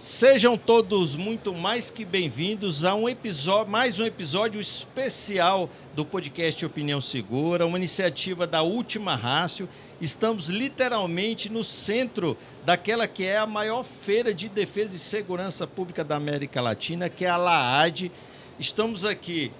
Sejam todos muito mais que bem-vindos a mais um episódio especial do podcast Opinião Segura, uma iniciativa da Última Ratio. Estamos literalmente no centro daquela que é a maior feira de defesa e segurança pública da América Latina, que é a LAAD. Estamos aqui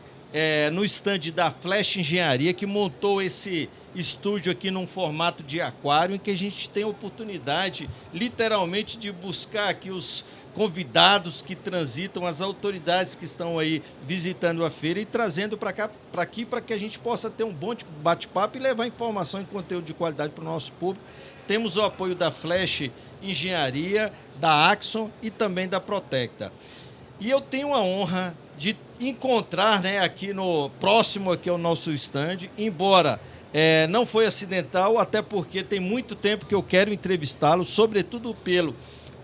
no estande da Flash Engenharia, que montou esse estúdio aqui num formato de aquário, em que a gente tem a oportunidade, literalmente, de buscar aqui os convidados que transitam, as autoridades que estão aí visitando a feira e trazendo para aqui para que a gente possa ter um bom bate-papo e levar informação e conteúdo de qualidade para o nosso público. Temos o apoio da Flash Engenharia, da Axon e também da Protecta. E eu tenho a honra de encontrar, aqui no próximo aqui ao nosso stand, embora não foi acidental, até porque tem muito tempo que eu quero entrevistá-lo, sobretudo pelo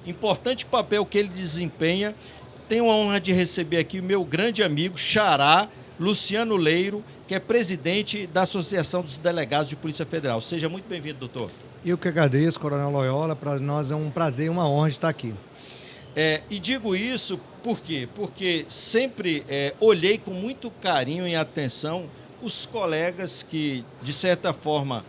importante papel que ele desempenha. Tenho a honra de receber aqui o meu grande amigo, xará, Luciano Leiro, que é presidente da Associação dos Delegados de Polícia Federal. Seja muito bem-vindo, doutor. Eu que agradeço, Coronel Loyola, para nós é um prazer e uma honra de estar aqui. E digo isso por quê? Porque sempre olhei com muito carinho e atenção os colegas que, de certa forma,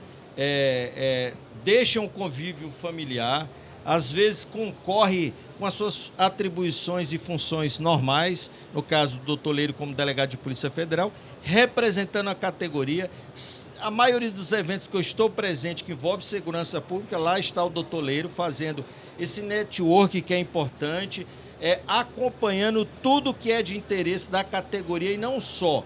deixam o convívio familiar, às vezes concorre com as suas atribuições e funções normais, no caso do doutor Leiro como delegado de Polícia Federal, representando a categoria. A maioria dos eventos que eu estou presente, que envolve segurança pública, lá está o doutor Leiro fazendo esse network que é importante, acompanhando tudo que é de interesse da categoria e não só,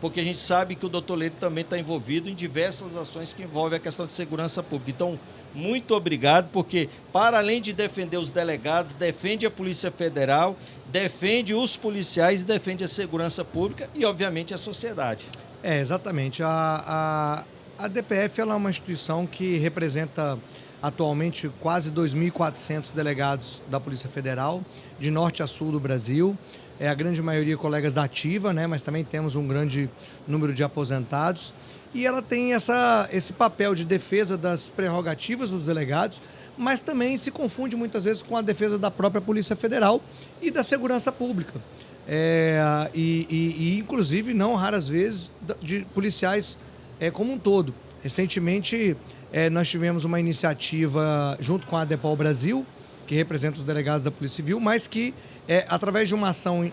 porque a gente sabe que o doutor Leiro também está envolvido em diversas ações que envolvem a questão de segurança pública. Então, muito obrigado, porque para além de defender os delegados, defende a Polícia Federal, defende os policiais e defende a segurança pública e, obviamente, a sociedade. Exatamente. A DPF ela é uma instituição que representa atualmente quase 2.400 delegados da Polícia Federal, de norte a sul do Brasil. A grande maioria colegas da ativa, mas também temos um grande número de aposentados. E ela tem esse papel de defesa das prerrogativas dos delegados, mas também se confunde muitas vezes com a defesa da própria Polícia Federal e da segurança pública. Inclusive, não raras vezes, de policiais como um todo. Recentemente, nós tivemos uma iniciativa junto com a ADEPOL Brasil, que representa os delegados da Polícia Civil, mas que, através de uma ação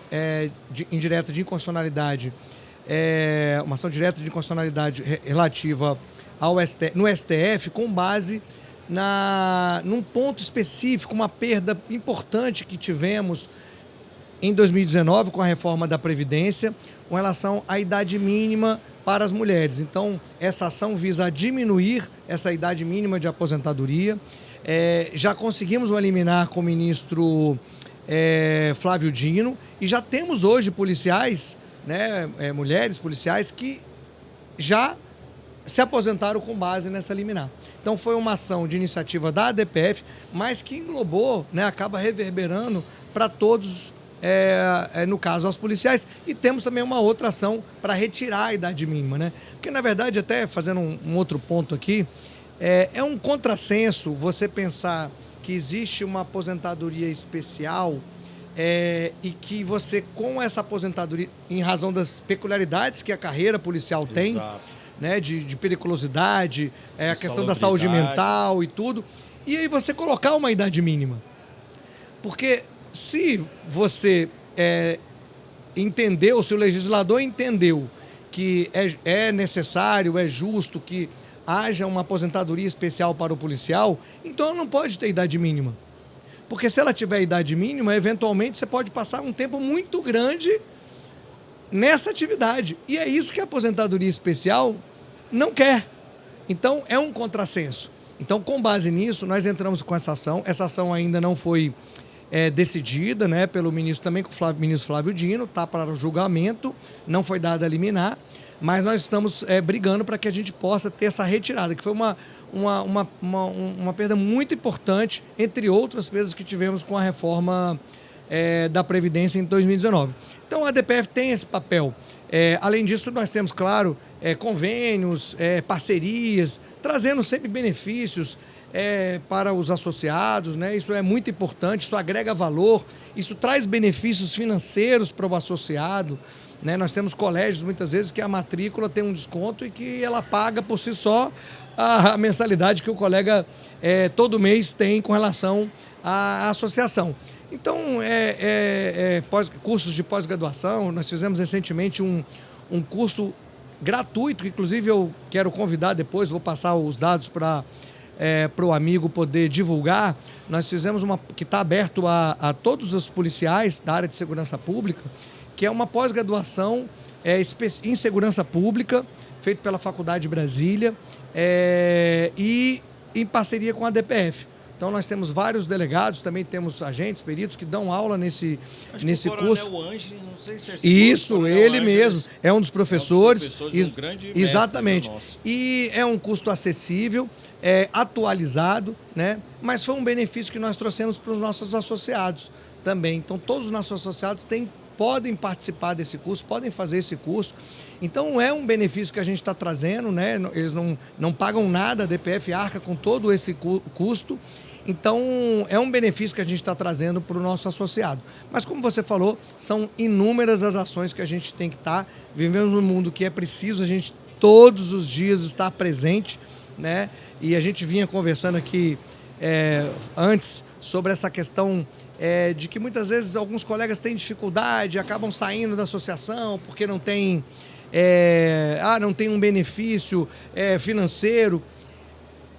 indireta de inconstitucionalidade, uma ação direta de inconstitucionalidade relativa no STF, com base num ponto específico, uma perda importante que tivemos em 2019 com a reforma da Previdência, com relação à idade mínima para as mulheres. Então, essa ação visa diminuir essa idade mínima de aposentadoria. Já conseguimos um liminar com o ministro Flávio Dino e já temos hoje policiais, mulheres policiais que já se aposentaram com base nessa liminar. Então foi uma ação de iniciativa da ADPF, mas que englobou, acaba reverberando para todos, no caso aos policiais, e temos também uma outra ação para retirar a idade mínima, Porque na verdade, até fazendo um outro ponto aqui, é um contrassenso você pensar que existe uma aposentadoria especial e que você, com essa aposentadoria, em razão das peculiaridades que a carreira policial tem, de periculosidade, a questão da saúde mental e tudo, e aí você colocar uma idade mínima. Porque se você entendeu, se o legislador entendeu que é necessário, é justo que haja uma aposentadoria especial para o policial, então não pode ter idade mínima. Porque se ela tiver idade mínima, eventualmente você pode passar um tempo muito grande nessa atividade. E é isso que a aposentadoria especial não quer. Então, é um contrassenso. Então, com base nisso, nós entramos com essa ação. Essa ação ainda não foi decidida, pelo ministro, também com o ministro Flávio Dino, está para o julgamento, não foi dada a liminar, mas nós estamos brigando para que a gente possa ter essa retirada, que foi uma perda muito importante, entre outras perdas que tivemos com a reforma da Previdência em 2019. Então, a DPF tem esse papel. Além disso, nós temos, claro, convênios, parcerias, trazendo sempre benefícios para os associados, né? Isso é muito importante, isso agrega valor, isso traz benefícios financeiros para o associado, né? Nós temos colégios, muitas vezes, que a matrícula tem um desconto e que ela paga por si só a mensalidade que o colega todo mês tem com relação à associação. Então, cursos de pós-graduação, nós fizemos recentemente um curso gratuito, que inclusive eu quero convidar depois, vou passar os dados para o amigo poder divulgar. Nós fizemos que está aberto a todos os policiais da área de segurança pública, que é uma pós-graduação em segurança pública, feito pela Faculdade de Brasília, e em parceria com a DPF. Então, nós temos vários delegados, também temos agentes, peritos que dão aula nesse curso. O Ângelo, não sei se é isso, ele mesmo, é um dos professores. Um grande exatamente. Nosso. E é um custo acessível, atualizado, né? Mas foi um benefício que nós trouxemos para os nossos associados também. Então, todos os nossos associados podem participar desse curso, podem fazer esse curso. Então, é um benefício que a gente está trazendo, né? Eles não pagam nada, a DPF arca com todo esse custo. Então, é um benefício que a gente está trazendo para o nosso associado. Mas, como você falou, são inúmeras as ações que a gente tem que estar. Vivemos num mundo que é preciso a gente todos os dias estar presente, né? E a gente vinha conversando aqui antes sobre essa questão de que muitas vezes alguns colegas têm dificuldade, acabam saindo da associação porque não tem um benefício financeiro.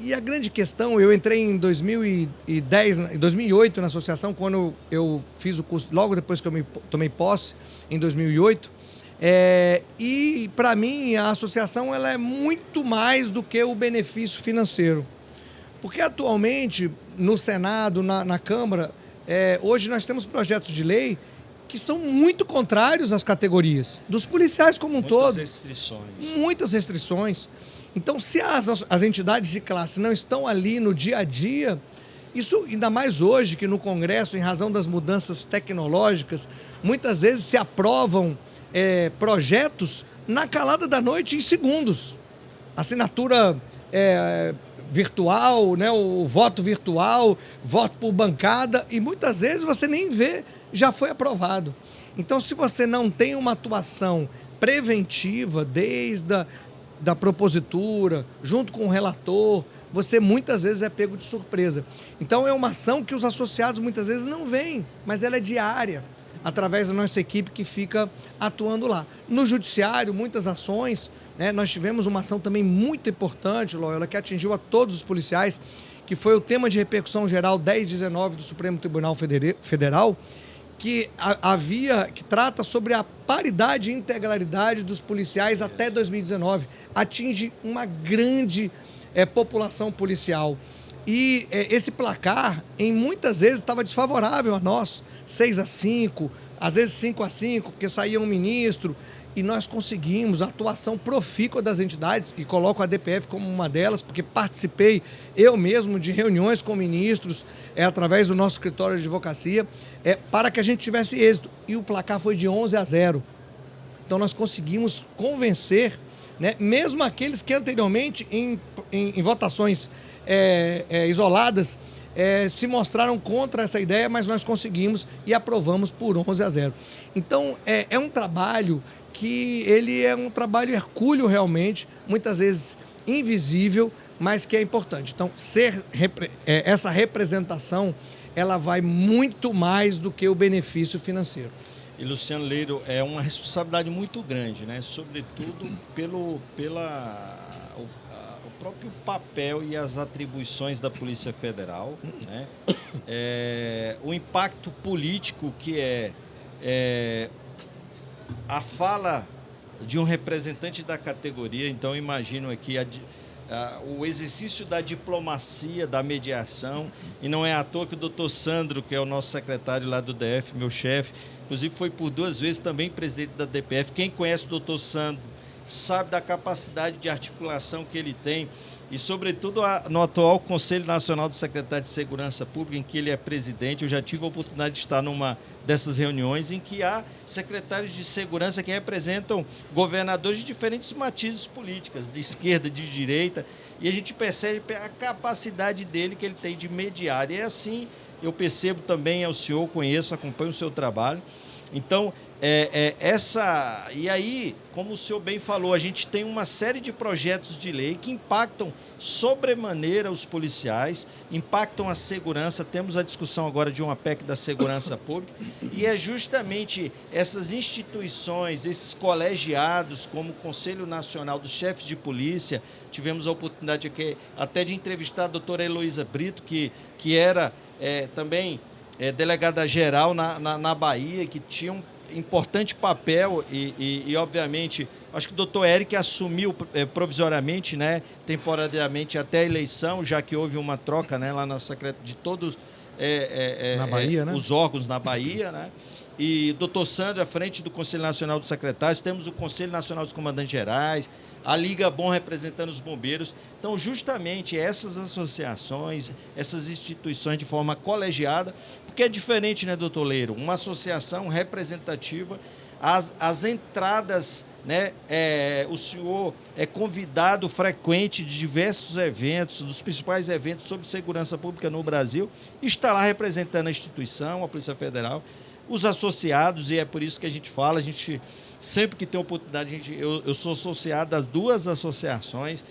E a grande questão, eu entrei em 2008 na associação, quando eu fiz o curso, logo depois que eu me tomei posse, em 2008, e para mim a associação ela é muito mais do que o benefício financeiro. Porque atualmente, no Senado, na Câmara, hoje nós temos projetos de lei que são muito contrários às categorias, dos policiais como um todo. Muitas restrições. Então, se as entidades de classe não estão ali no dia a dia, isso ainda mais hoje que no Congresso, em razão das mudanças tecnológicas, muitas vezes se aprovam projetos na calada da noite em segundos. Assinatura virtual, né, o voto virtual, voto por bancada, e muitas vezes você nem vê, já foi aprovado. Então, se você não tem uma atuação preventiva desde da propositura, junto com o relator, você muitas vezes é pego de surpresa. Então, é uma ação que os associados muitas vezes não veem, mas ela é diária, através da nossa equipe que fica atuando lá. No judiciário, muitas ações, né? Nós tivemos uma ação também muito importante, Loyola, que atingiu a todos os policiais, que foi o tema de repercussão geral 1019 do Supremo Tribunal Federal, que trata sobre a paridade e integralidade dos policiais até 2019. Atinge uma grande população policial. E esse placar, muitas vezes, estava desfavorável a nós, 6-5, às vezes 5-5, porque saía um ministro, e nós conseguimos a atuação profícua das entidades, e coloco a DPF como uma delas, porque participei eu mesmo de reuniões com ministros, através do nosso escritório de advocacia, para que a gente tivesse êxito. E o placar foi de 11-0. Então nós conseguimos convencer, né, mesmo aqueles que anteriormente, em votações isoladas, se mostraram contra essa ideia, mas nós conseguimos e aprovamos por 11-0. Então, é um trabalho que ele é um trabalho hercúleo realmente, muitas vezes invisível, mas que é importante. Então, essa representação, ela vai muito mais do que o benefício financeiro. E, Luciano Leiro, é uma responsabilidade muito grande, né? Sobretudo pelo próprio papel e as atribuições da Polícia Federal, né? O impacto político que a fala de um representante da categoria. Então, imagino aqui o exercício da diplomacia, da mediação, e não é à toa que o doutor Sandro, que é o nosso secretário lá do DF, meu chefe, inclusive foi por 2 vezes também presidente da DPF. Quem conhece o doutor Sandro sabe da capacidade de articulação que ele tem e, sobretudo, no atual Conselho Nacional do Secretário de Segurança Pública, em que ele é presidente. Eu já tive a oportunidade de estar numa dessas reuniões em que há secretários de segurança que representam governadores de diferentes matizes políticas, de esquerda, de direita, e a gente percebe a capacidade dele que ele tem de mediar. E é assim, eu percebo também, ao senhor, conheço, acompanho o seu trabalho. Então, e aí, como o senhor bem falou, a gente tem uma série de projetos de lei que impactam sobremaneira os policiais, impactam a segurança. Temos a discussão agora de uma PEC da segurança pública, e é justamente essas instituições, esses colegiados, como o Conselho Nacional dos Chefes de Polícia. Tivemos a oportunidade aqui até de entrevistar a doutora Heloísa Brito, que era também delegada-geral na Bahia, que tinha um importante papel e obviamente, acho que o doutor Eric assumiu provisoriamente, né, temporariamente até a eleição, já que houve uma troca, né, lá na Secretaria de todos na Bahia, né? os órgãos na Bahia, né? E doutor Sandro, à frente do Conselho Nacional dos Secretários, temos o Conselho Nacional dos Comandantes Gerais, a Liga Bom representando os bombeiros. Então, justamente essas associações, essas instituições de forma colegiada, porque é diferente, né, doutor Leiro? Uma associação representativa, as entradas, né, o senhor é convidado frequente de diversos eventos, dos principais eventos sobre segurança pública no Brasil, e está lá representando a instituição, a Polícia Federal, os associados, e é por isso que a gente fala, a gente sempre que tem oportunidade, eu sou associado às duas associações,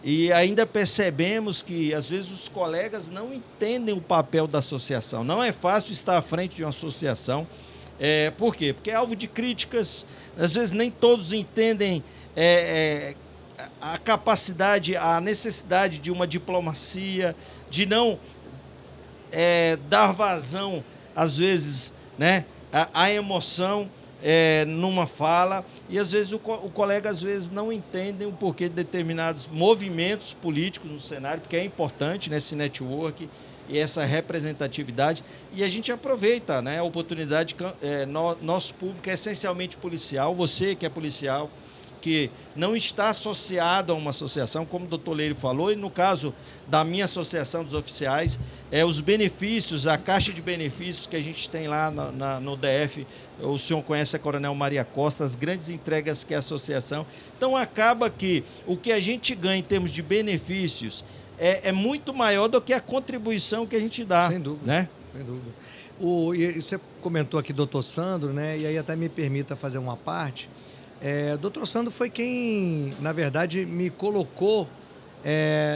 e ainda percebemos que, às vezes, os colegas não entendem o papel da associação. Não é fácil estar à frente de uma associação. Por quê? Porque é alvo de críticas, às vezes nem todos entendem a capacidade, a necessidade de uma diplomacia, de não dar vazão, às vezes, né, a emoção numa fala, e às vezes o colega às vezes não entende o porquê de determinados movimentos políticos no cenário, porque é importante, né, esse network e essa representatividade, e a gente aproveita, né, a oportunidade. Nosso público é essencialmente policial, você que é policial, que não está associado a uma associação, como o doutor Leiro falou, e no caso da minha associação dos oficiais, os benefícios, a caixa de benefícios que a gente tem lá no DF, o senhor conhece a Coronel Maria Costa, as grandes entregas que é a associação. Então, acaba que o que a gente ganha em termos de benefícios é muito maior do que a contribuição que a gente dá. Sem dúvida, né? Sem dúvida. E você comentou aqui, doutor Sandro, né? E aí até me permita fazer uma parte. Doutor Sandro foi quem, na verdade, me colocou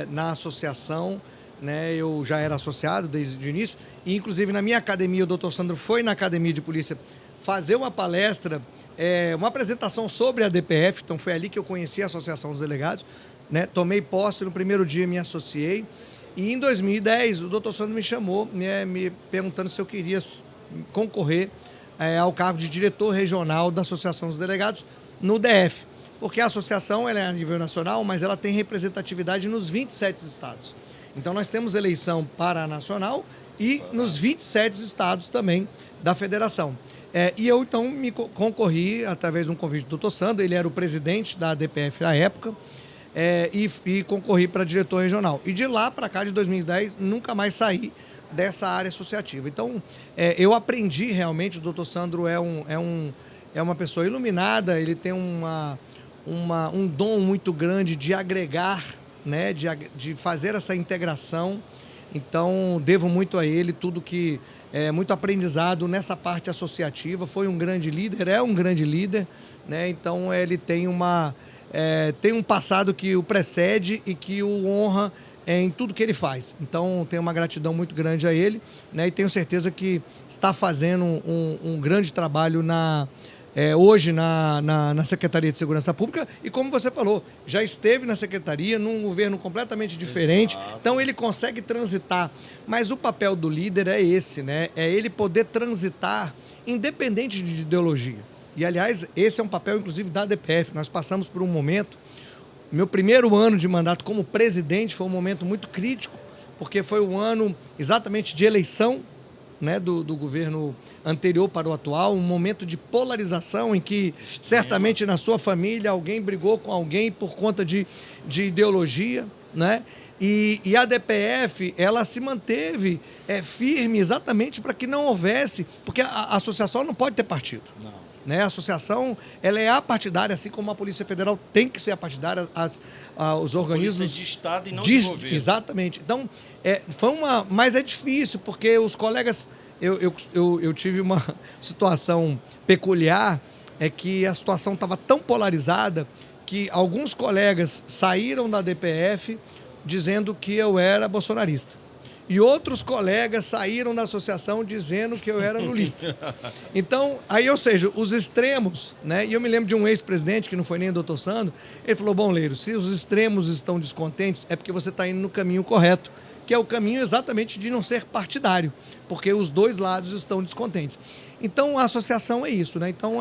na associação, né? Eu já era associado desde o início, e inclusive na minha academia, o doutor Sandro foi na academia de polícia fazer uma palestra, uma apresentação sobre a DPF, então foi ali que eu conheci a Associação dos Delegados, né? Tomei posse, no primeiro dia me associei, e em 2010 o doutor Sandro me chamou, né, me perguntando se eu queria concorrer ao cargo de diretor regional da Associação dos Delegados no DF, porque a associação ela é a nível nacional, mas ela tem representatividade nos 27 estados. Então nós temos eleição para a nacional e nos 27 estados também da federação. E eu então me concorri através de um convite do doutor Sandro, ele era o presidente da DPF na época, e concorri para diretor regional. E de lá para cá, de 2010, nunca mais saí dessa área associativa. Então, eu aprendi realmente, o doutor Sandro é uma pessoa iluminada, ele tem um dom muito grande de agregar, né, de fazer essa integração. Então, devo muito a ele, tudo que muito aprendizado nessa parte associativa. Foi um grande líder, é um grande líder, né? Então, ele tem tem um passado que o precede e que o honra em tudo que ele faz. Então, tenho uma gratidão muito grande a ele, né? E tenho certeza que está fazendo um grande trabalho hoje na Secretaria de Segurança Pública, e como você falou, já esteve na Secretaria, num governo completamente diferente. Exato. Então ele consegue transitar, mas o papel do líder é esse, né? É ele poder transitar independente de ideologia. E aliás, esse é um papel inclusive da DPF. Nós passamos por um momento, meu primeiro ano de mandato como presidente foi um momento muito crítico, porque foi um ano exatamente de eleição, né, do governo anterior para o atual, um momento de polarização em que certamente na sua família alguém brigou com alguém por conta de ideologia, né? E a DPF, ela se manteve firme exatamente para que não houvesse, porque a associação não pode ter partido. Não. Né? A associação, ela é apartidária, assim como a Polícia Federal tem que ser apartidária, os organismos... Polícia de Estado e não de governo. Exatamente. Então, mas é difícil, porque os colegas... Eu tive uma situação peculiar, é que a situação estava tão polarizada que alguns colegas saíram da DPF dizendo que eu era bolsonarista. E outros colegas saíram da associação dizendo que eu era lulista. Então, aí, ou seja, os extremos, né? E eu me lembro de um ex-presidente, que não foi nem o doutor Sandro, ele falou, bom, Leiro, se os extremos estão descontentes, é porque você está indo no caminho correto, que é o caminho exatamente de não ser partidário, porque os dois lados estão descontentes. Então, a associação é isso, né? Então,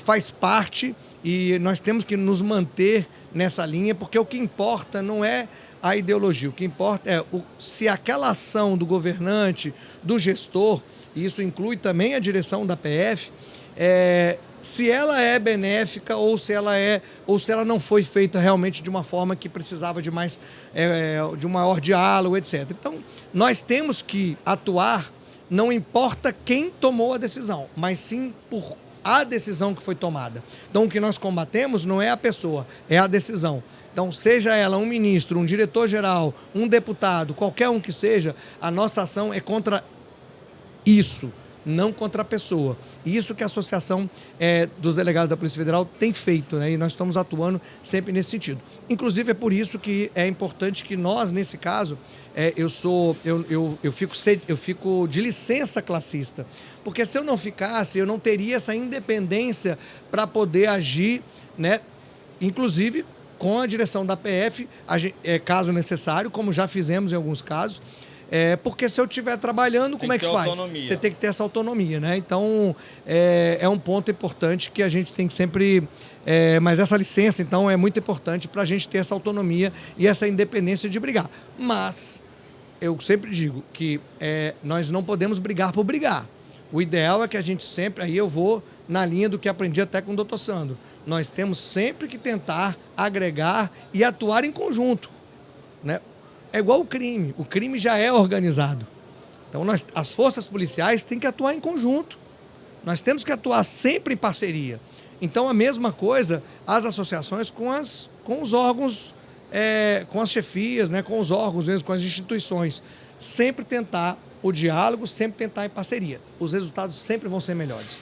faz parte e nós temos que nos manter nessa linha, porque o que importa não é a ideologia. O que importa é se aquela ação do governante, do gestor, e isso inclui também a direção da PF, se ela é benéfica ou se ela não foi feita realmente de uma forma que precisava de mais, de um maior diálogo, etc. Então, nós temos que atuar, não importa quem tomou a decisão, mas sim por a decisão que foi tomada. Então, o que nós combatemos não é a pessoa, é a decisão. Então, seja ela um ministro, um diretor-geral, um deputado, qualquer um que seja, a nossa ação é contra isso, não contra a pessoa. Isso que a Associação dos Delegados da Polícia Federal tem feito, né? E nós estamos atuando sempre nesse sentido. Inclusive, é por isso que é importante que nós, nesse caso, eu fico de licença classista. Porque se eu não ficasse, eu não teria essa independência para poder agir, né? Inclusive com a direção da PF, caso necessário, como já fizemos em alguns casos, porque se eu estiver trabalhando, como é que faz? Você tem que ter essa autonomia, né? Então, é um ponto importante que a gente tem que sempre... mas essa licença, então, é muito importante para a gente ter essa autonomia e essa independência de brigar. Mas, eu sempre digo que nós não podemos brigar por brigar. O ideal é que a gente sempre... Aí eu vou na linha do que aprendi até com o doutor Sandro. Nós temos sempre que tentar agregar e atuar em conjunto, né? É igual o crime já é organizado. Então, as forças policiais têm que atuar em conjunto. Nós temos que atuar sempre em parceria. Então, a mesma coisa, as associações com os órgãos, com as chefias, né, com os órgãos mesmo, com as instituições. Sempre tentar o diálogo, sempre tentar em parceria. Os resultados sempre vão ser melhores.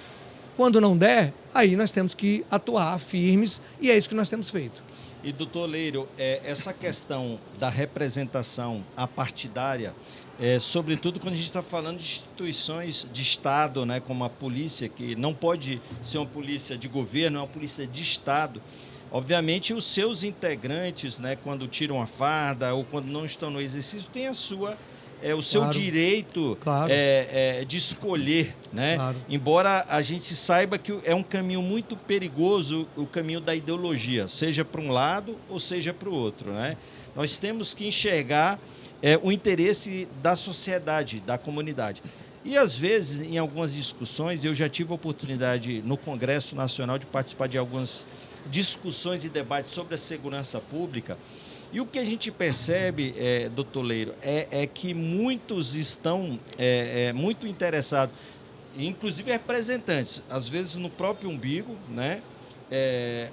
Quando não der, aí nós temos que atuar firmes e é isso que nós temos feito. E, doutor Leiro, essa questão da representação apartidária, sobretudo quando a gente está falando de instituições de Estado, né, como a polícia, que não pode ser uma polícia de governo, é uma polícia de Estado. Obviamente, os seus integrantes, né, quando tiram a farda ou quando não estão no exercício, têm o seu claro. Direito claro. De escolher, né? Claro. Embora a gente saiba que é um caminho muito perigoso, o caminho da ideologia, seja para um lado ou seja para o outro, né? Nós temos que enxergar o interesse da sociedade, da comunidade. E, às vezes, em algumas discussões, eu já tive a oportunidade no Congresso Nacional de participar de algumas discussões e debates sobre a segurança pública. E o que a gente percebe, doutor Leiro, é que muitos estão muito interessados, inclusive representantes, às vezes no próprio umbigo, né?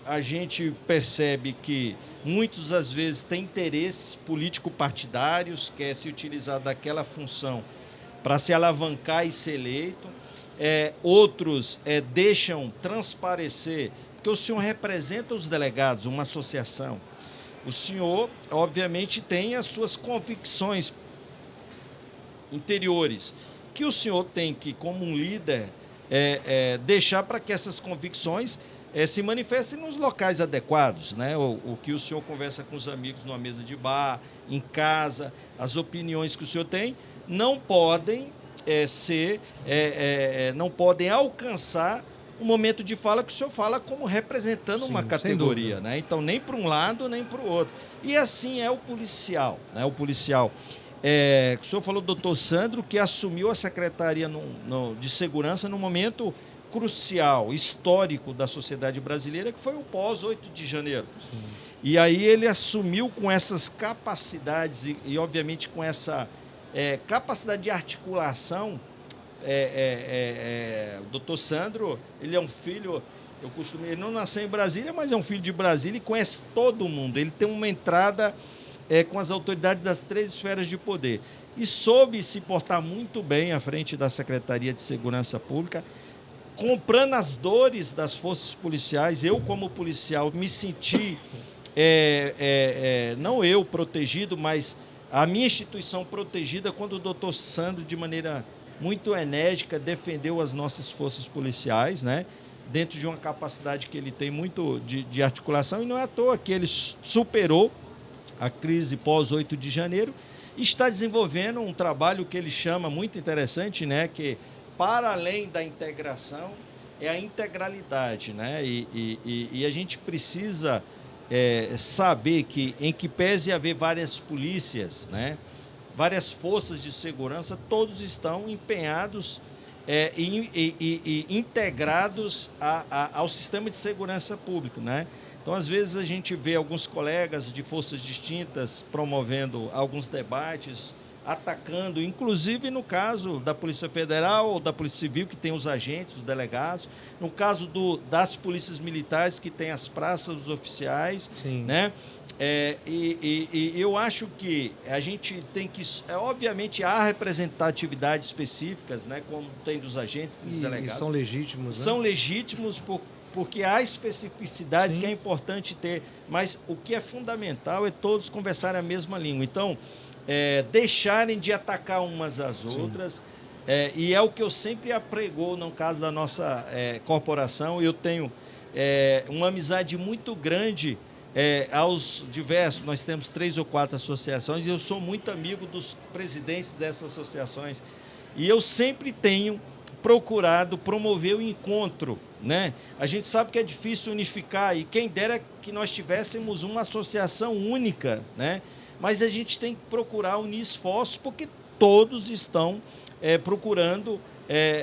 A gente percebe que muitos, às vezes, têm interesses político-partidários, quer se utilizar daquela função para se alavancar e ser eleito. Outros deixam transparecer, porque o senhor representa os delegados, uma associação. O senhor, obviamente, tem as suas convicções interiores, que o senhor tem que, como um líder, deixar para que essas convicções se manifestem nos locais adequados, né? O que o senhor conversa com os amigos numa mesa de bar, em casa, as opiniões que o senhor tem, não podem não podem alcançar um momento de fala que o senhor fala como representando uma categoria, né? Então, nem para um lado, nem para o outro. E assim é o policial, né? O policial. O senhor falou do doutor Sandro, que assumiu a Secretaria de Segurança num momento crucial, histórico da sociedade brasileira, que foi o pós-8 de janeiro. Sim. E aí ele assumiu com essas capacidades e obviamente, com essa capacidade de articulação. O doutor Sandro, ele é um filho, ele não nasceu em Brasília, mas é um filho de Brasília e conhece todo mundo. Ele tem uma entrada com as autoridades das 3 esferas de poder. E soube se portar muito bem à frente da Secretaria de Segurança Pública, comprando as dores das forças policiais. Eu, como policial, me senti, não eu protegido, mas a minha instituição protegida quando o doutor Sandro, de maneira muito enérgica, defendeu as nossas forças policiais, né? Dentro de uma capacidade que ele tem muito de articulação, e não é à toa que ele superou a crise pós-8 de janeiro e está desenvolvendo um trabalho que ele chama muito interessante, né? Que, para além da integração, é a integralidade, né? E a gente precisa saber que, em que pese haver várias polícias, né? Várias forças de segurança, todos estão empenhados e integrados ao sistema de segurança pública, né? Então, às vezes, a gente vê alguns colegas de forças distintas promovendo alguns debates, atacando, inclusive no caso da Polícia Federal ou da Polícia Civil, que tem os agentes, os delegados, no caso das polícias militares, que tem as praças, os oficiais. Sim. Né? E eu acho que a gente tem que... obviamente, há representatividades específicas, né, como tem dos agentes, dos delegados. E são legítimos, né? São legítimos porque há especificidades. Sim. Que é importante ter, mas o que é fundamental é todos conversarem a mesma língua. Então, deixarem de atacar umas às outras. E é o que eu sempre apregou no caso da nossa corporação. Eu tenho uma amizade muito grande aos diversos, nós temos 3 ou 4 associações, e eu sou muito amigo dos presidentes dessas associações. E eu sempre tenho procurado promover o encontro, né? A gente sabe que é difícil unificar, e quem dera que nós tivéssemos uma associação única, né? Mas a gente tem que procurar unir esforços, porque todos estão procurando,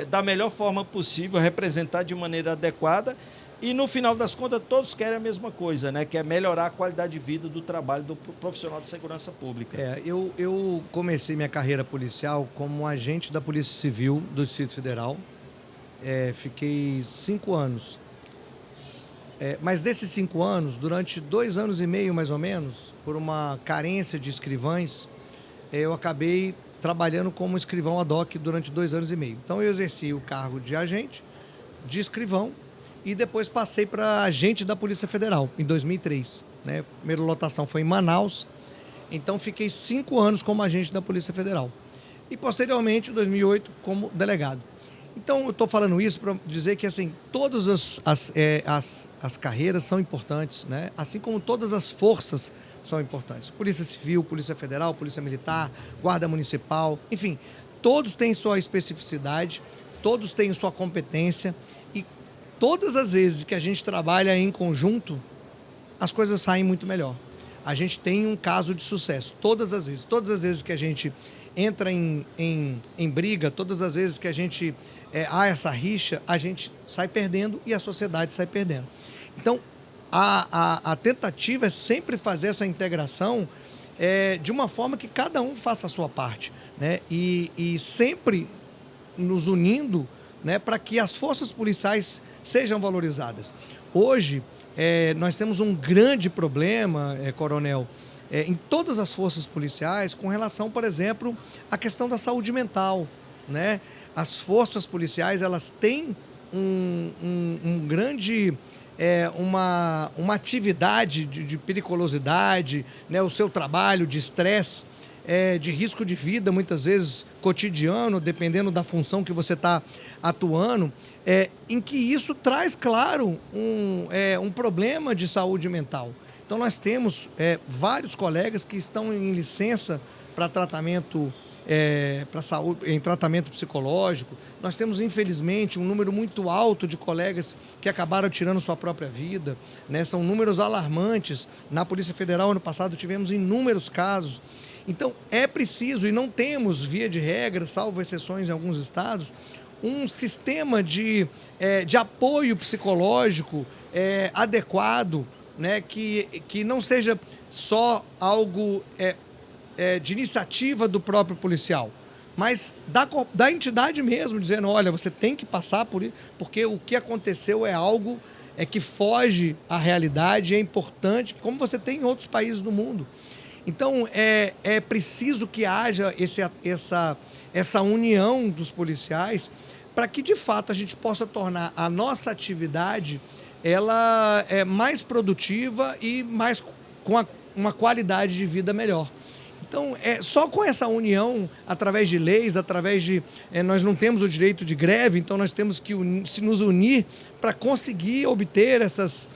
da melhor forma possível, representar de maneira adequada, e no final das contas todos querem a mesma coisa, né? Que é melhorar a qualidade de vida do trabalho do profissional de segurança pública. Eu comecei minha carreira policial como agente da Polícia Civil do Distrito Federal. Fiquei 5 anos. Mas desses 5 anos, durante 2 anos e meio, mais ou menos, por uma carência de escrivães, eu acabei trabalhando como escrivão ad hoc durante 2 anos e meio. Então, eu exerci o cargo de agente, de escrivão, e depois passei para agente da Polícia Federal, em 2003. Né? A primeira lotação foi em Manaus, então fiquei 5 anos como agente da Polícia Federal. E, posteriormente, em 2008, como delegado. Então, eu estou falando isso para dizer que, assim, todas as carreiras são importantes, né? Assim como todas as forças são importantes. Polícia Civil, Polícia Federal, Polícia Militar, Guarda Municipal, enfim, todos têm sua especificidade, todos têm sua competência, e todas as vezes que a gente trabalha em conjunto, as coisas saem muito melhor. A gente tem um caso de sucesso, todas as vezes que a gente entra em briga, todas as vezes que a gente há essa rixa, a gente sai perdendo e a sociedade sai perdendo. Então, a tentativa é sempre fazer essa integração de uma forma que cada um faça a sua parte, né? E sempre nos unindo, né, para que as forças policiais sejam valorizadas. Hoje, nós temos um grande problema, coronel, em todas as forças policiais com relação, por exemplo, à questão da saúde mental, né? As forças policiais, elas têm uma atividade de periculosidade, né? O seu trabalho de estresse, de risco de vida, muitas vezes cotidiano, dependendo da função que você está atuando, em que isso traz, claro, um problema de saúde mental. Então, nós temos vários colegas que estão em licença para tratamento para saúde, em tratamento psicológico. Nós temos, infelizmente, um número muito alto de colegas que acabaram tirando sua própria vida, né? São números alarmantes. Na Polícia Federal, ano passado, tivemos inúmeros casos. Então, é preciso, e não temos, via de regra, salvo exceções em alguns estados, um sistema de apoio psicológico adequado, né? Que não seja só algo de iniciativa do próprio policial, mas da entidade mesmo, dizendo, olha, você tem que passar por isso, porque o que aconteceu é algo que foge à realidade, é importante, como você tem em outros países do mundo. Então, é preciso que haja essa união dos policiais para que, de fato, a gente possa tornar a nossa atividade ela mais produtiva e mais com uma qualidade de vida melhor. Então, só com essa união, através de leis, através de... nós não temos o direito de greve, então nós temos que nos unir para conseguir obter essas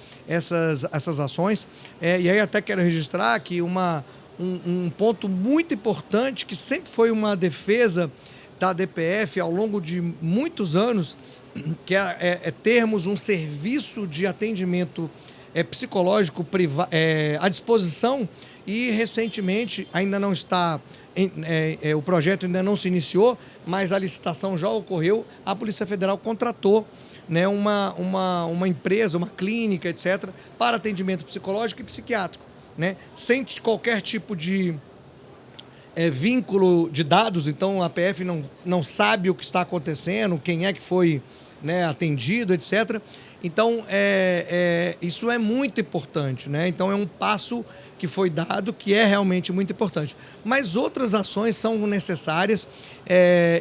ações. E aí até quero registrar que um ponto muito importante, que sempre foi uma defesa da DPF ao longo de muitos anos, que é termos um serviço de atendimento psicológico à disposição, e recentemente ainda não está, o projeto ainda não se iniciou, mas a licitação já ocorreu, a Polícia Federal contratou, né, uma empresa, uma clínica, etc., para atendimento psicológico e psiquiátrico, né, sem qualquer tipo de vínculo de dados. Então a PF não sabe o que está acontecendo, quem é que foi, né, atendido, etc. Então, isso é muito importante, né? Então, é um passo que foi dado, que é realmente muito importante. Mas outras ações são necessárias,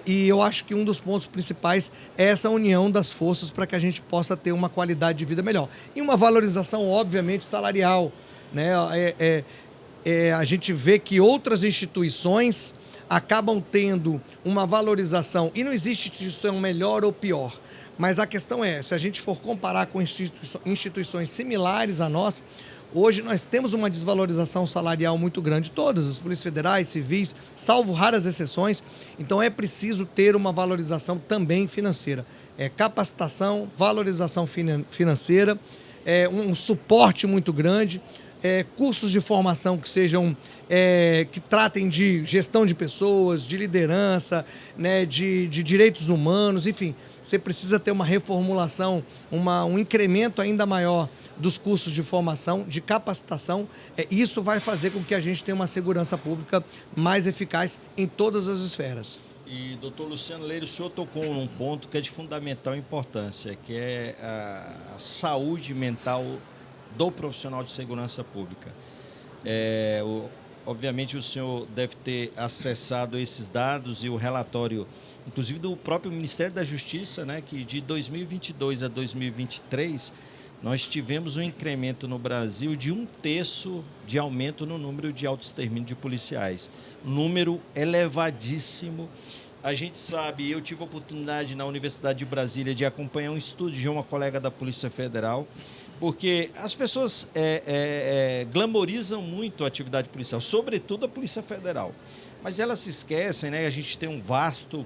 e eu acho que um dos pontos principais é essa união das forças para que a gente possa ter uma qualidade de vida melhor. E uma valorização, obviamente, salarial, né? A gente vê que outras instituições acabam tendo uma valorização, e não existe instituição melhor ou pior. Mas a questão se a gente for comparar com instituições similares à nossa, hoje nós temos uma desvalorização salarial muito grande, todas as polícias federais, civis, salvo raras exceções. Então é preciso ter uma valorização também financeira. Capacitação, valorização financeira, um suporte muito grande, cursos de formação que sejam, que tratem de gestão de pessoas, de liderança, né, de direitos humanos, enfim. Você precisa ter uma reformulação, um incremento ainda maior dos cursos de formação, de capacitação. Isso vai fazer com que a gente tenha uma segurança pública mais eficaz em todas as esferas. E, doutor Luciano Leire, o senhor tocou num ponto que é de fundamental importância, que é a saúde mental do profissional de segurança pública. Obviamente, o senhor deve ter acessado esses dados e o relatório, inclusive do próprio Ministério da Justiça, né, que de 2022 a 2023, nós tivemos um incremento no Brasil de 1/3 de aumento no número de auto-extermínio de policiais. Número elevadíssimo. A gente sabe, eu tive a oportunidade na Universidade de Brasília de acompanhar um estudo de uma colega da Polícia Federal, porque as pessoas glamorizam muito a atividade policial, sobretudo a Polícia Federal. Mas elas se esquecem, né? A gente tem um vasto...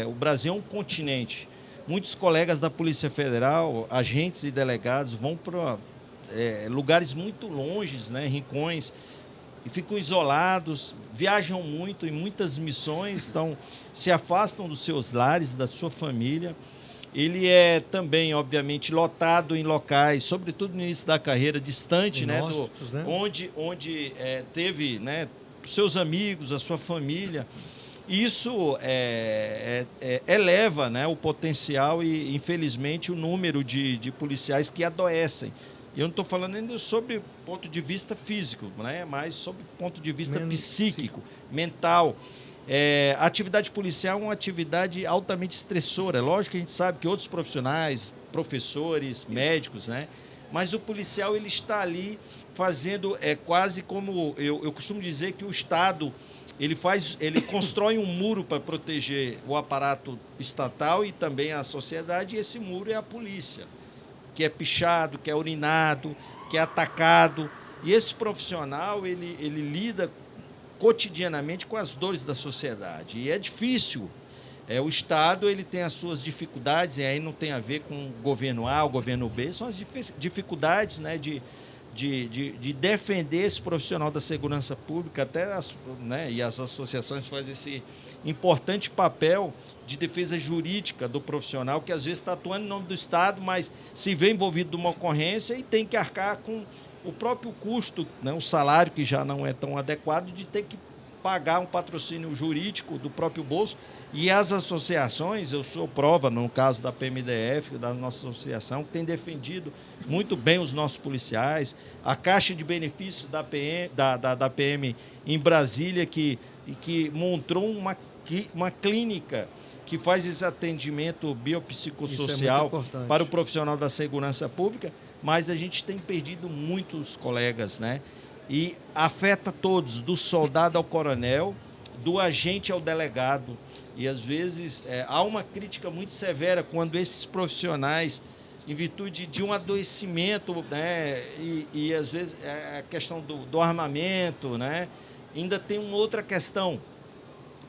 o Brasil é um continente. Muitos colegas da Polícia Federal, agentes e delegados, vão para lugares muito longes, né? Rincões, e ficam isolados, viajam muito em muitas missões, então se afastam dos seus lares, da sua família. Ele é também, obviamente, lotado em locais, sobretudo no início da carreira, distante, né, onde teve, né, seus amigos, a sua família. Isso eleva, né, o potencial e, infelizmente, o número de policiais que adoecem. Eu não estou falando ainda sobre ponto de vista físico, né, mas sobre ponto de vista psíquico, mental. A atividade policial é uma atividade altamente estressora. Lógico que a gente sabe que outros profissionais, professores, médicos, né? Mas o policial, ele está ali fazendo, quase como eu costumo dizer que o Estado, ele constrói um muro para proteger o aparato estatal e também a sociedade, e esse muro é a polícia, que é pichado, que é urinado, que é atacado. E esse profissional, ele lida cotidianamente com as dores da sociedade. E é difícil. O Estado ele tem as suas dificuldades, e aí não tem a ver com o governo A, o governo B, são as dificuldades, né, de defender esse profissional da segurança pública, e as associações fazem esse importante papel de defesa jurídica do profissional, que às vezes está atuando em nome do Estado, mas se vê envolvido numa ocorrência e tem que arcar com o próprio custo, né, o salário que já não é tão adequado, de ter que pagar um patrocínio jurídico do próprio bolso. E as associações, eu sou prova, no caso da PMDF, da nossa associação, que tem defendido muito bem os nossos policiais, a Caixa de Benefícios da PM em Brasília, que montou uma clínica que faz esse atendimento biopsicossocial para o profissional da segurança pública, mas a gente tem perdido muitos colegas, né? E afeta todos, do soldado ao coronel, do agente ao delegado. E, às vezes, há uma crítica muito severa quando esses profissionais, em virtude de um adoecimento, né, e às vezes, a questão do armamento, né, ainda tem uma outra questão.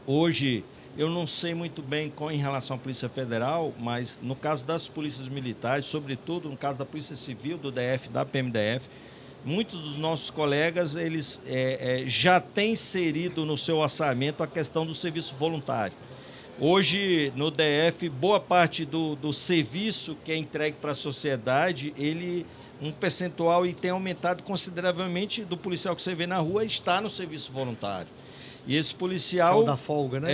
Hoje, eu não sei muito bem em relação à Polícia Federal, mas no caso das polícias militares, sobretudo no caso da Polícia Civil, do DF, da PMDF, muitos dos nossos colegas eles já têm inserido no seu orçamento a questão do serviço voluntário. Hoje, no DF, boa parte do serviço que é entregue para a sociedade, um percentual e tem aumentado consideravelmente do policial que você vê na rua está no serviço voluntário. E esse policial... É o da folga, né?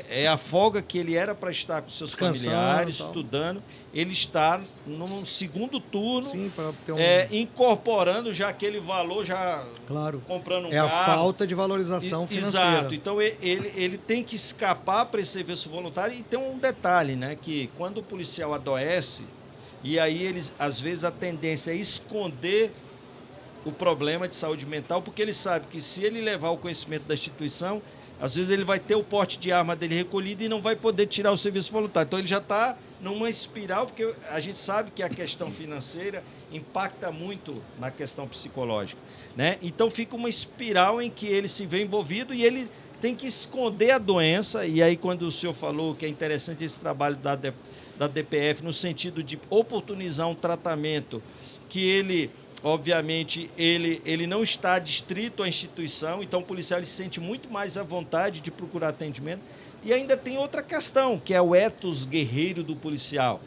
É a folga que ele era para estar com seus familiares, estudando. Ele está num segundo turno, sim, para ter incorporando já aquele valor, comprando um carro. É a falta de valorização financeira. Exato. Então, ele tem que escapar para esse serviço voluntário. E tem um detalhe, né? Que quando o policial adoece, e aí às vezes a tendência é esconder o problema de saúde mental, porque ele sabe que se ele levar o conhecimento da instituição, às vezes ele vai ter o porte de arma dele recolhido e não vai poder tirar o serviço voluntário. Então ele já está numa espiral, porque a gente sabe que a questão financeira impacta muito na questão psicológica, né? Então fica uma espiral em que ele se vê envolvido e ele tem que esconder a doença. E aí, quando o senhor falou que é interessante esse trabalho da DPF, no sentido de oportunizar um tratamento que ele... Obviamente, ele não está adstrito à instituição, então o policial ele se sente muito mais à vontade de procurar atendimento. E ainda tem outra questão, que é o ethos guerreiro do policial,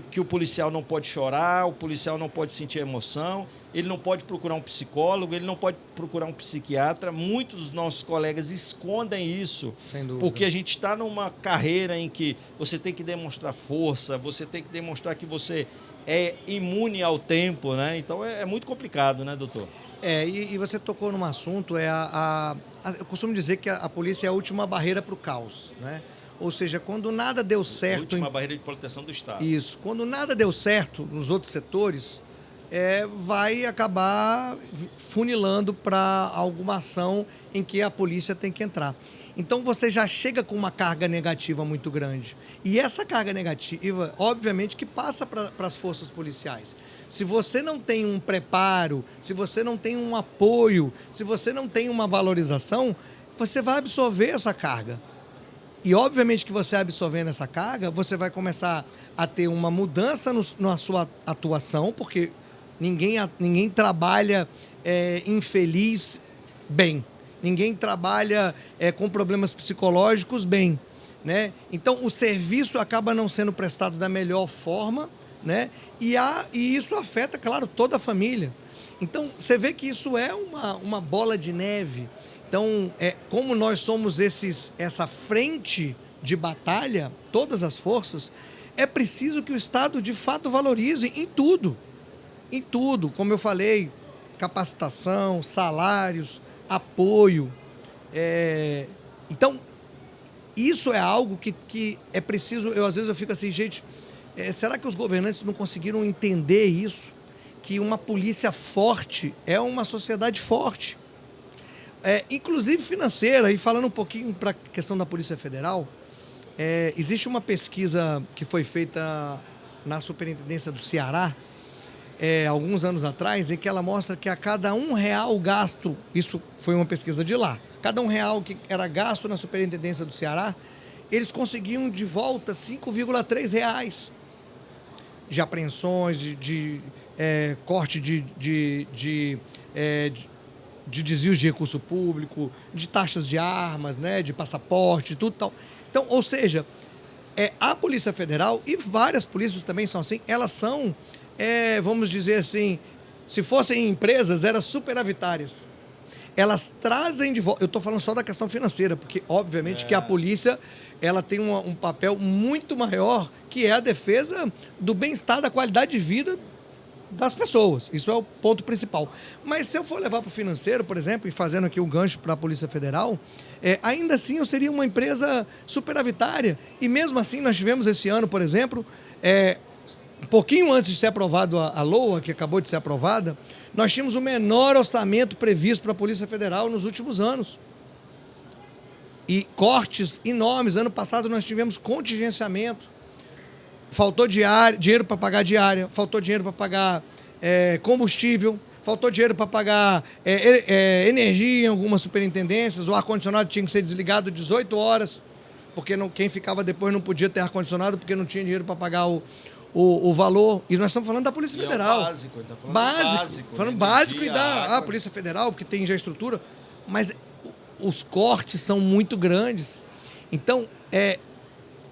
que o policial não pode chorar, o policial não pode sentir emoção, ele não pode procurar um psicólogo, ele não pode procurar um psiquiatra. Muitos dos nossos colegas escondem isso, porque a gente está numa carreira em que você tem que demonstrar força, você tem que demonstrar que você é imune ao tempo, né? Então é muito complicado, né, doutor? E você tocou num assunto, eu costumo dizer que a polícia é a última barreira para o caos, né? Ou seja, quando nada deu certo... A última barreira de proteção do Estado. Isso. Quando nada deu certo nos outros setores, vai acabar funilando para alguma ação em que a polícia tem que entrar. Então, você já chega com uma carga negativa muito grande. E essa carga negativa, obviamente, que passa para as forças policiais. Se você não tem um preparo, se você não tem um apoio, se você não tem uma valorização, você vai absorver essa carga. E, obviamente, que você absorvendo essa carga, você vai começar a ter uma mudança na sua atuação, porque ninguém trabalha infeliz bem. Ninguém trabalha com problemas psicológicos bem, né? Então, o serviço acaba não sendo prestado da melhor forma, né? E isso afeta, claro, toda a família. Então, você vê que isso é uma bola de neve. Então, como nós somos essa frente de batalha, todas as forças, é preciso que o Estado, de fato, valorize em tudo. Em tudo, como eu falei, capacitação, salários, apoio. Então, isso é algo que é preciso... Às vezes eu fico assim, gente, será que os governantes não conseguiram entender isso? Que uma polícia forte é uma sociedade forte. Inclusive financeira, e falando um pouquinho para a questão da Polícia Federal, existe uma pesquisa que foi feita na Superintendência do Ceará, alguns anos atrás, em que ela mostra que a cada R$ 1 gasto, isso foi uma pesquisa de lá, cada R$ 1 que era gasto na Superintendência do Ceará, eles conseguiam de volta R$ 5,3 de apreensões, de corte de desvios de recurso público, de taxas de armas, né, de passaporte, tudo tal. Então, ou seja, a Polícia Federal e várias polícias também são assim, elas são, vamos dizer assim, se fossem empresas, eram superavitárias. Elas trazem de volta, eu estou falando só da questão financeira, porque obviamente que a polícia, ela tem um papel muito maior, que é a defesa do bem-estar, da qualidade de vida das pessoas. Isso é o ponto principal. Mas se eu for levar para o financeiro, por exemplo, e fazendo aqui um gancho para a Polícia Federal, ainda assim eu seria uma empresa superavitária. E mesmo assim nós tivemos esse ano, por exemplo, um pouquinho antes de ser aprovado a LOA, que acabou de ser aprovada, nós tínhamos o menor orçamento previsto para a Polícia Federal nos últimos anos. E cortes enormes. Ano passado nós tivemos contingenciamento. Faltou dinheiro para pagar diária, faltou dinheiro para pagar combustível, faltou dinheiro para pagar energia em algumas superintendências, o ar-condicionado tinha que ser desligado 18 horas, porque quem ficava depois não podia ter ar-condicionado, porque não tinha dinheiro para pagar o valor. E nós estamos falando da Polícia Federal. É o básico, ele está falando básico. Falando básico e da Polícia Federal, porque tem já estrutura, mas os cortes são muito grandes. Então,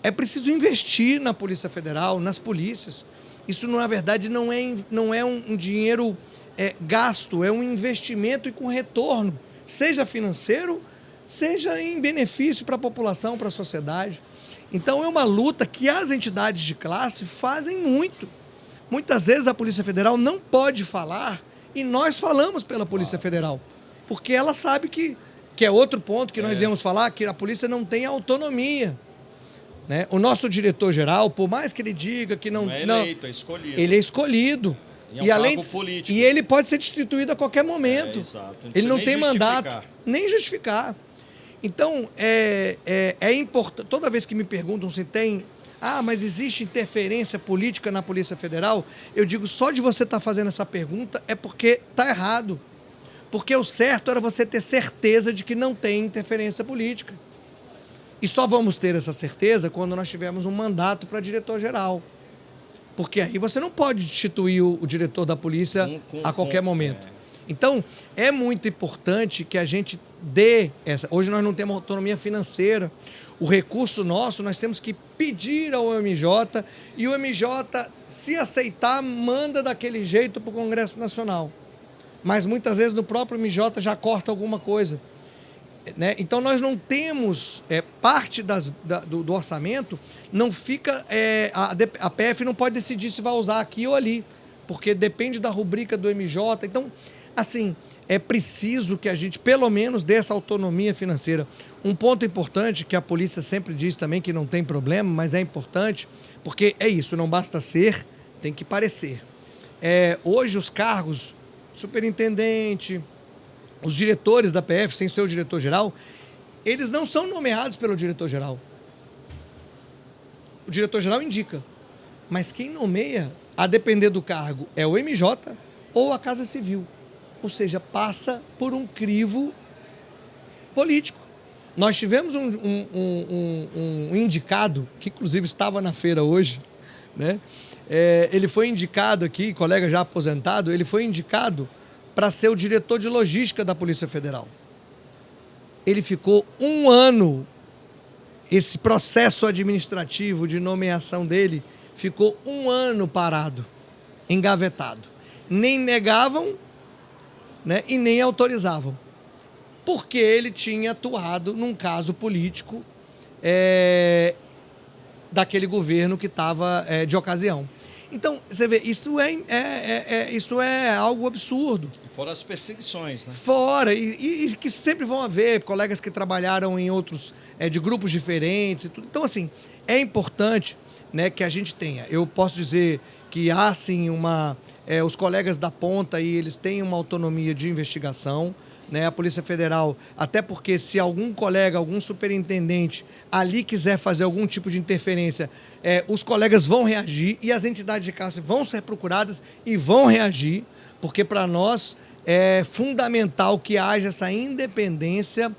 é preciso investir na Polícia Federal, nas polícias. Isso, na verdade, não é um dinheiro gasto, é um investimento e com retorno, seja financeiro, seja em benefício para a população, para a sociedade. Então, é uma luta que as entidades de classe fazem muito. Muitas vezes a Polícia Federal não pode falar e nós falamos pela Polícia Federal, porque ela sabe que é outro ponto que nós íamos falar, que a polícia não tem autonomia. Né? O nosso diretor-geral, por mais que ele diga que não é eleito, é escolhido. Ele é escolhido. E além político. E ele pode ser destituído a qualquer momento. Exato. Ele não tem mandato, nem justificar. Então, é importante. Toda vez que me perguntam se tem. Mas existe interferência política na Polícia Federal? Eu digo, só de você estar fazendo essa pergunta é porque está errado. Porque o certo era você ter certeza de que não tem interferência política. E só vamos ter essa certeza quando nós tivermos um mandato para diretor-geral. Porque aí você não pode destituir o diretor da polícia a qualquer momento. Então, é muito importante que a gente dê essa... Hoje nós não temos autonomia financeira. O recurso nosso, nós temos que pedir ao MJ e o MJ, se aceitar, manda daquele jeito para o Congresso Nacional. Mas muitas vezes no próprio MJ já corta alguma coisa. Né? Então nós não temos parte do orçamento, não fica, a PF não pode decidir se vai usar aqui ou ali, porque depende da rubrica do MJ. Então, assim, é preciso que a gente pelo menos dê essa autonomia financeira. Um ponto importante que a polícia sempre diz também que não tem problema, mas é importante, porque é isso, não basta ser, tem que parecer. Hoje os cargos, superintendente, os diretores da PF, sem ser o diretor-geral, eles não são nomeados pelo diretor-geral. O diretor-geral indica. Mas quem nomeia, a depender do cargo, é o MJ ou a Casa Civil. Ou seja, passa por um crivo político. Nós tivemos um indicado, que inclusive estava na feira hoje, né? Ele foi indicado aqui, colega já aposentado, ele foi indicado para ser o diretor de logística da Polícia Federal. Ele ficou 1 ano, esse processo administrativo de nomeação dele ficou 1 ano parado, engavetado. Nem negavam, né, e nem autorizavam. Porque ele tinha atuado num caso político daquele governo que estava de ocasião. Então, você vê, isso é algo absurdo. E fora as perseguições, né? Fora, e que sempre vão haver colegas que trabalharam em outros, de grupos diferentes e tudo. Então, assim, é importante, né, que a gente tenha. Eu posso dizer que há, sim, os colegas da ponta aí, eles têm uma autonomia de investigação, né, a Polícia Federal, até porque se algum colega, algum superintendente ali quiser fazer algum tipo de interferência, os colegas vão reagir e as entidades de classe vão ser procuradas e vão reagir, porque para nós é fundamental que haja essa independência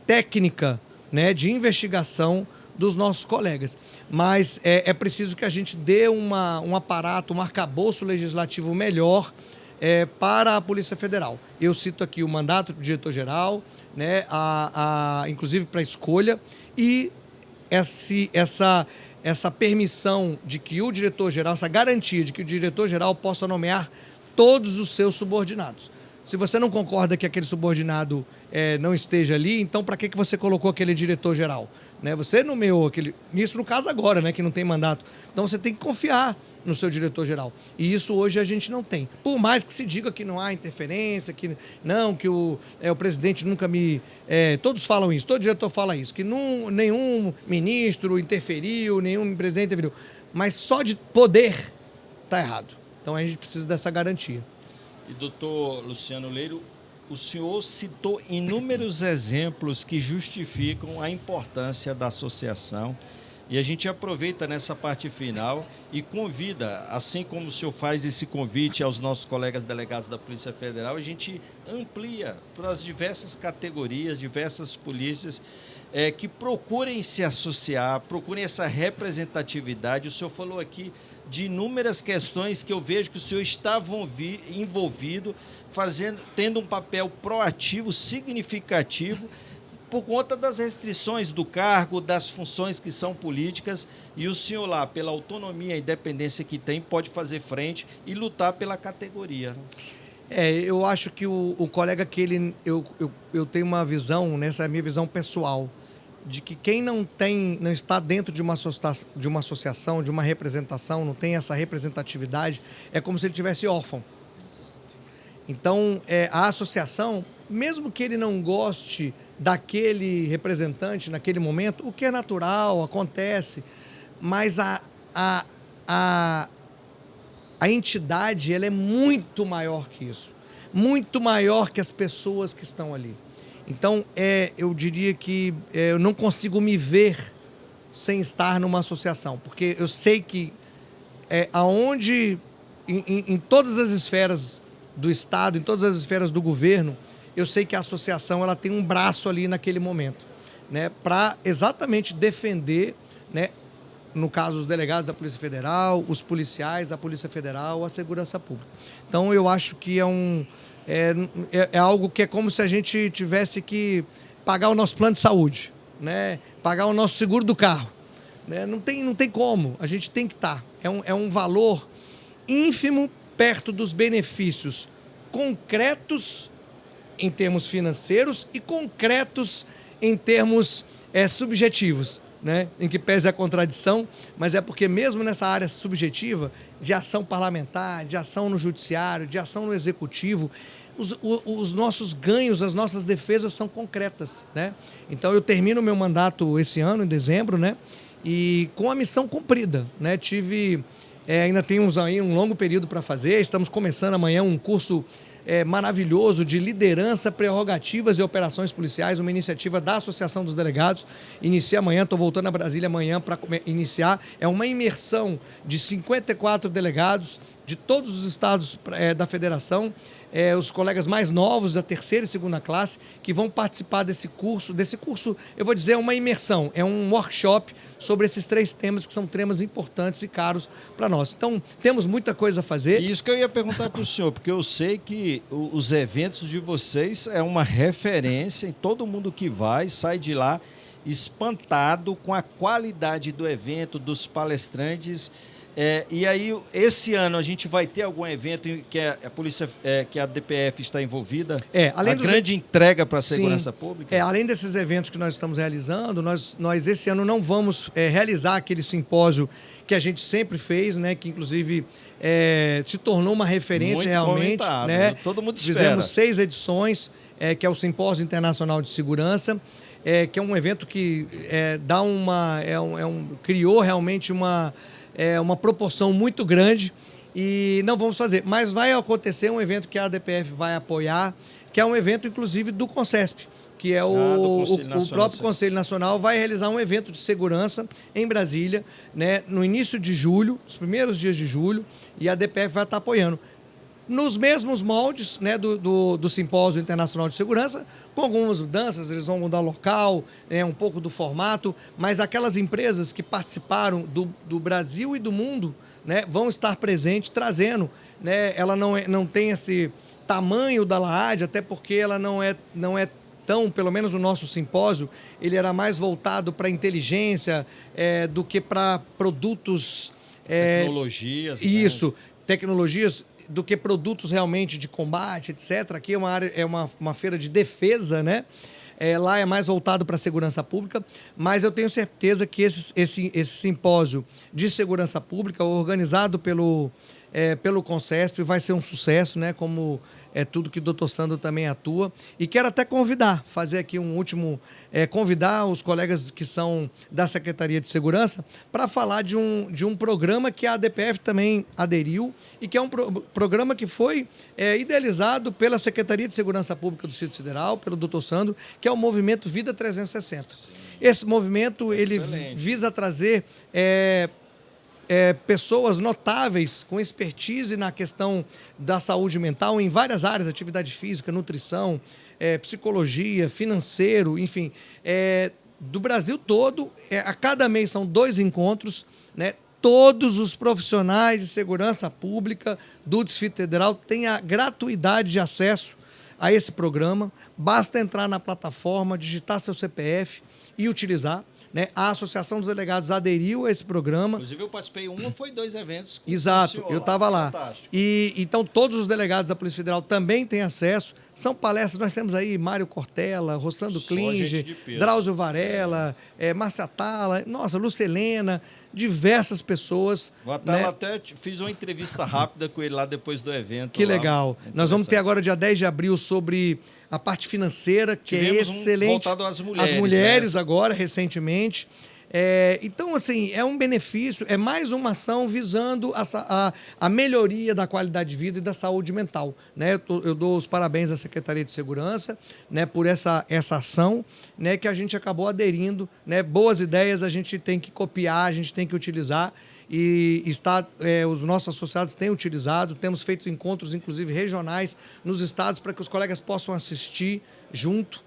técnica, né, de investigação dos nossos colegas. Mas é preciso que a gente dê um aparato, um arcabouço legislativo melhor para a Polícia Federal. Eu cito aqui o mandato do diretor-geral, né, inclusive para escolha, e essa permissão de que o diretor-geral, essa garantia de que o diretor-geral possa nomear todos os seus subordinados. Se você não concorda que aquele subordinado não esteja ali, então para que você colocou aquele diretor-geral? Né? Você nomeou aquele... Isso no caso agora, né, que não tem mandato. Então você tem que confiar no seu diretor-geral. E isso hoje a gente não tem. Por mais que se diga que não há interferência, que o presidente nunca me... todos falam isso, todo diretor fala isso, que nenhum ministro interferiu, nenhum presidente interferiu. Mas só de poder está errado. Então a gente precisa dessa garantia. E doutor Luciano Leiro, o senhor citou inúmeros exemplos que justificam a importância da associação. E a gente aproveita nessa parte final e convida, assim como o senhor faz esse convite aos nossos colegas delegados da Polícia Federal, a gente amplia para as diversas categorias, diversas polícias, que procurem se associar, procurem essa representatividade. O senhor falou aqui de inúmeras questões que eu vejo que o senhor estava envolvido, tendo um papel proativo, significativo, por conta das restrições do cargo, das funções que são políticas, e o senhor lá, pela autonomia e independência que tem, pode fazer frente e lutar pela categoria. Né? Eu acho que o colega que eu tenho uma visão, nessa é a minha visão pessoal, de que quem não está dentro de uma associação, de uma representação, não tem essa representatividade, é como se ele tivesse órfão. Então, a associação, mesmo que ele não goste daquele representante naquele momento, o que é natural, acontece, mas a entidade ela é muito maior que isso, muito maior que as pessoas que estão ali. Então, eu diria que eu não consigo me ver sem estar numa associação, porque eu sei que em todas as esferas do Estado, em todas as esferas do governo, eu sei que a associação ela tem um braço ali naquele momento, né, para exatamente defender, né, no caso, os delegados da Polícia Federal, os policiais da Polícia Federal, a segurança pública. Então, eu acho que é algo que é como se a gente tivesse que pagar o nosso plano de saúde, né, pagar o nosso seguro do carro. Né, não tem como, a gente tem que estar. É um valor ínfimo perto dos benefícios concretos em termos financeiros e concretos em termos subjetivos, né? Em que pese a contradição, mas é porque mesmo nessa área subjetiva, de ação parlamentar, de ação no judiciário, de ação no executivo, os nossos ganhos, as nossas defesas são concretas, né? Então eu termino meu mandato esse ano, em dezembro, né? E com a missão cumprida, né? Ainda temos aí um longo período para fazer, estamos começando amanhã um curso maravilhoso de liderança, prerrogativas e operações policiais, uma iniciativa da Associação dos Delegados. Inicia amanhã, estou voltando a Brasília amanhã para iniciar. É uma imersão de 54 delegados de todos os estados da federação, os colegas mais novos da terceira e segunda classe que vão participar desse curso. Eu vou dizer, é uma imersão, é um workshop sobre esses 3 temas que são temas importantes e caros para nós. Então, temos muita coisa a fazer. E isso que eu ia perguntar para o senhor, porque eu sei que os eventos de vocês é uma referência, e todo mundo que vai sai de lá espantado com a qualidade do evento, dos palestrantes. E aí, esse ano, a gente vai ter algum evento que a polícia, que a DPF está envolvida? Além grande entrega para a segurança pública? Além desses eventos que nós estamos realizando, nós esse ano não vamos realizar aquele simpósio que a gente sempre fez, né? Que inclusive se tornou uma referência muito realmente. Né? Todo mundo espera. Fizemos 6 edições, que é o Simpósio Internacional de Segurança, que é um evento que criou realmente uma proporção muito grande e não vamos fazer. Mas vai acontecer um evento que a ADPF vai apoiar, que é um evento, inclusive, do CONCESP, que é o próprio Conselho Nacional vai realizar um evento de segurança em Brasília, né, no início de julho, os primeiros dias de julho, e a DPF vai estar apoiando. Nos mesmos moldes, né, do Simpósio Internacional de Segurança, com algumas mudanças, eles vão mudar o local, um pouco do formato, mas aquelas empresas que participaram do Brasil e do mundo, né, vão estar presentes, trazendo, né, ela não tem esse tamanho da LAAD, até porque ela não é tão, pelo menos o nosso simpósio, ele era mais voltado para inteligência do que para produtos... tecnologias. Isso, tecnologias do que produtos realmente de combate, etc. Aqui é uma área, uma feira de defesa, né? Lá é mais voltado para a segurança pública, mas eu tenho certeza que esse simpósio de segurança pública, organizado pelo CONCESP, vai ser um sucesso, né? Como tudo que o doutor Sandro também atua. E quero até fazer aqui um último, convidar os colegas que são da Secretaria de Segurança para falar de um programa que a ADPF também aderiu e que é um programa que foi idealizado pela Secretaria de Segurança Pública do Distrito Federal, pelo doutor Sandro, que é o movimento Vida 360. Sim. Esse movimento, ele visa trazer... pessoas notáveis com expertise na questão da saúde mental em várias áreas, atividade física, nutrição, psicologia, financeiro, enfim, do Brasil todo. A cada mês são 2 encontros, né? Todos os profissionais de segurança pública do Distrito Federal têm a gratuidade de acesso a esse programa. Basta entrar na plataforma, digitar seu CPF e utilizar. Né? A Associação dos Delegados aderiu a esse programa. Inclusive, eu participei foi 2 eventos. Exato, eu estava lá. Então, todos os delegados da Polícia Federal também têm acesso. São palestras, nós temos aí Mário Cortella, Rossando Klinge, Drauzio Varela, Márcia Atala, Lucelena, diversas pessoas. O Atala até fiz uma entrevista rápida com ele lá depois do evento. Que legal. Nós vamos ter agora, dia 10 de abril, sobre a parte financeira, que é excelente. Voltado às mulheres. As mulheres, né? Agora, recentemente. Então, assim, é um benefício, é mais uma ação visando a melhoria da qualidade de vida e da saúde mental. Né? Eu dou os parabéns à Secretaria de Segurança, né, por essa ação, né, que a gente acabou aderindo. Né? Boas ideias a gente tem que copiar, a gente tem que utilizar. E os nossos associados têm utilizado, temos feito encontros, inclusive regionais, nos estados, para que os colegas possam assistir junto.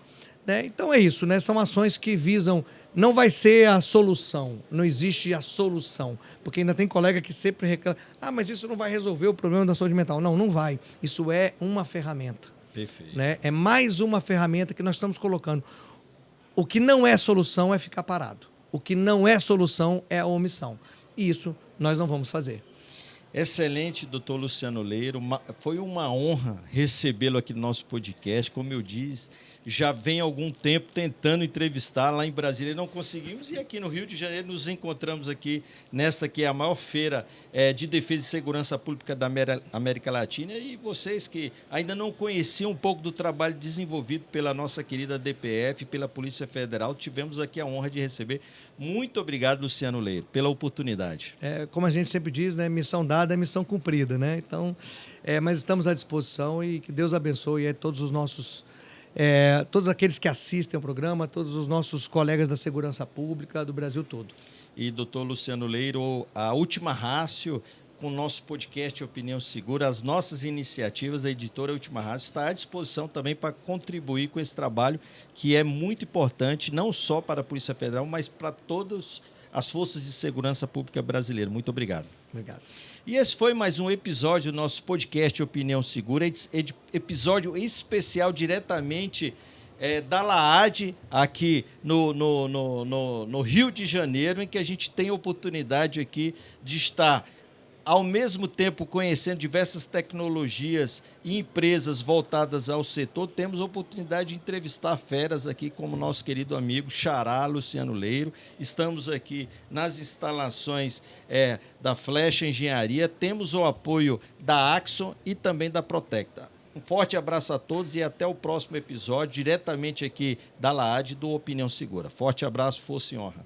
Né? Então é isso, né? São ações que visam... Não vai ser a solução, não existe a solução, porque ainda tem colega que sempre reclama, mas isso não vai resolver o problema da saúde mental. Não, não vai. Isso é uma ferramenta. Perfeito. Né? É mais uma ferramenta que nós estamos colocando. O que não é solução é ficar parado. O que não é solução é a omissão. E isso nós não vamos fazer. Excelente, doutor Luciano Leiro. Foi uma honra recebê-lo aqui no nosso podcast. Como eu disse, já vem algum tempo tentando entrevistar lá em Brasília. Não conseguimos, e aqui no Rio de Janeiro nos encontramos aqui nesta que é a maior feira de defesa e segurança pública da América Latina. E vocês que ainda não conheciam um pouco do trabalho desenvolvido pela nossa querida DPF, pela Polícia Federal, tivemos aqui a honra de receber. Muito obrigado, Luciano Leiro, pela oportunidade. Como a gente sempre diz, né? Missão dada é missão cumprida, né? Então, mas estamos à disposição e que Deus abençoe todos os nossos... todos aqueles que assistem ao programa, todos os nossos colegas da segurança pública do Brasil todo. E, doutor Luciano Leiro, a Última Rácio, com o nosso podcast Opinião Segura, as nossas iniciativas, a editora Última Rácio está à disposição também para contribuir com esse trabalho que é muito importante, não só para a Polícia Federal, mas para todas as forças de segurança pública brasileiras. Muito obrigado. Obrigado. E esse foi mais um episódio do nosso podcast Opinião Segura, episódio especial diretamente da LAAD, aqui no Rio de Janeiro, em que a gente tem a oportunidade aqui de estar, ao mesmo tempo, conhecendo diversas tecnologias e empresas voltadas ao setor. Temos a oportunidade de entrevistar feras aqui, como nosso querido amigo Xará, Luciano Leiro. Estamos aqui nas instalações da Flecha Engenharia. Temos o apoio da Axon e também da Protecta. Um forte abraço a todos e até o próximo episódio, diretamente aqui da LAAD, do Opinião Segura. Forte abraço, força e honra.